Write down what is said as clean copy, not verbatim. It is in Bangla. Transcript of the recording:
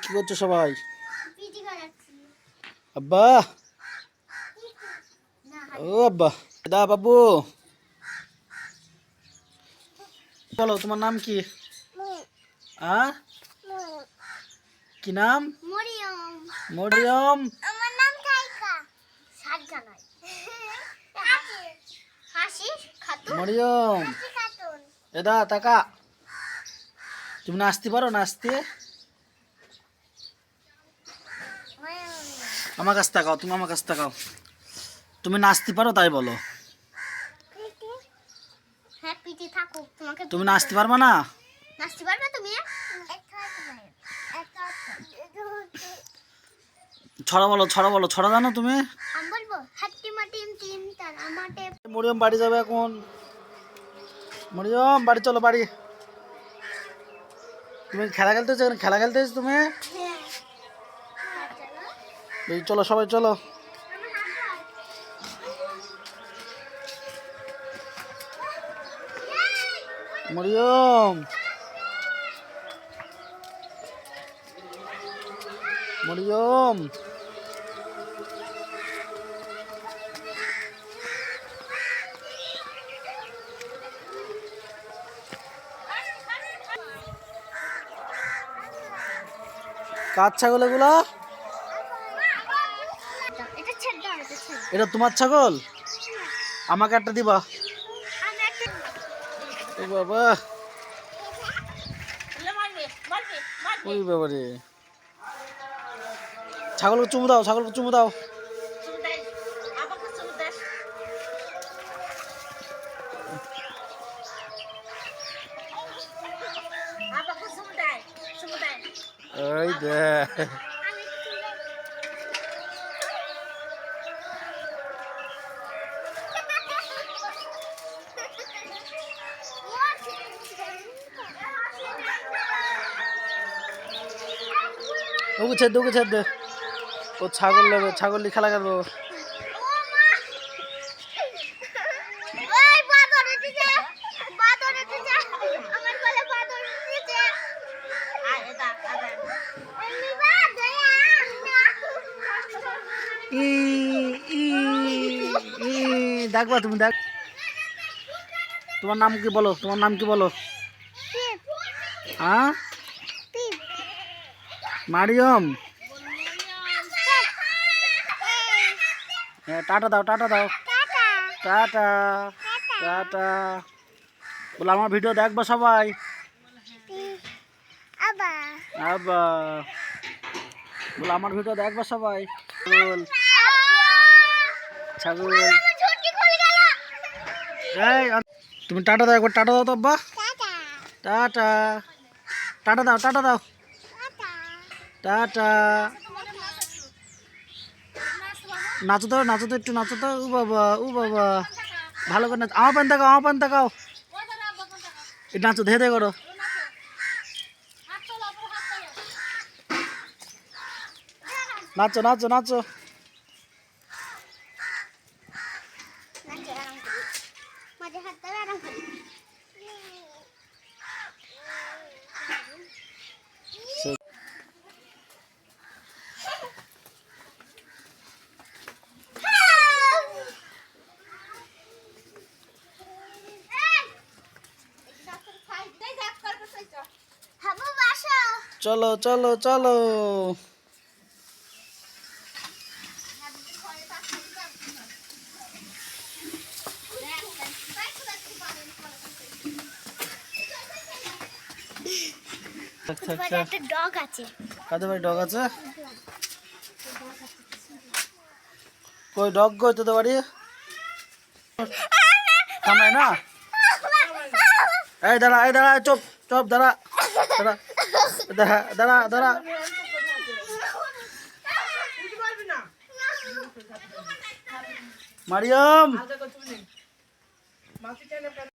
কি করছো সবাই? আব্বা, ও আব্বা, দা বাবু, বলো তোমার নাম কি? কি নাম? মরিয়ম। মরিয়ম, আমার নাম কাইকা। সাজা নয়। হাসি খাতুন। মরিয়ম, হাসি খাতুন। এদা তাকা। তুমি নাচতে পারো? নাচতে আমার কাছ তাকাও, তুমি আমার কাছ তাকাও। তুমি নাচতে পারো তাই বলো। হ্যাঁ পিটি থাকো তোমাকে। তুমি নাচতে পারবে না? নাচতে পারবে তুমি? ছড়া বলো, ছড়া বলো। ছড়া জানো তুমি? আমি বলবো হাট্টি মাটিম টিম তার আমাটে। মরিয়ম বাড়ি যাবে এখন। মরিয়ম বাড়ি চলো, বাড়ি। তুমি খেলা খেলতে এসেছো? খেলা খেলতে এসেছো তুমি? এই চলো সবাই চলো। মরিয়ম, মরিয়ম, কার ছাগল এগুলা? এটা ছেড়ে দাও, এটা ছেড়ে। এটা তোমার ছাগল? আমাকে একটা দিবা? আমি একটা ও বাবা, ওই বাবা রে। ছাগলকে চুমু দাও, ছাগলকে চুমু দাও। ওই দে। ওকে ছেড়ে দে, ওকে ছেড়ে দে। ও ছাগল নেবে, ছাগল নিয়ে খেলা করবো। ই ই ই ডাকবা তুমি, ডাক। তোমার নাম কি বলো? তোমার নাম কি বলো? হ্যাঁ, মারিয়ম। হ্যাঁ, টাটা দাও, টাটা দাও। Tata, tata. বলে আমার ভিডিও দেখবো সবাই। আবার বলে আমার ভিডিও দেখবো সবাই। বল ছাগল। এই, তুমি টাটা দাও, একবার টাটা দাও তো আব্বা। টাটা, টাটা দাও, টাটা দাও। টাটা। নাচো তো, নাচো তো, একটু নাচো তো। ও বাবা, ও বাবা, ভালো করে নাচ। আমার পান তাকাও, আমার পান তাকাও। একটু নাচো, ধে ধে করো। নাচো, নাচো, নাচো। চলো চলো চলো। একটা ডগ আছে। কাদের বাড়ি ডগ আছে? কই ডগ কই তোদের বাড়ি? কামাই না? এই দাঁড়া, এই দাঁড়া, চুপ চুপ, দাঁড়া দাঁড়া দাঁড়া দাঁড়া দাঁড়া। মারিয়ম।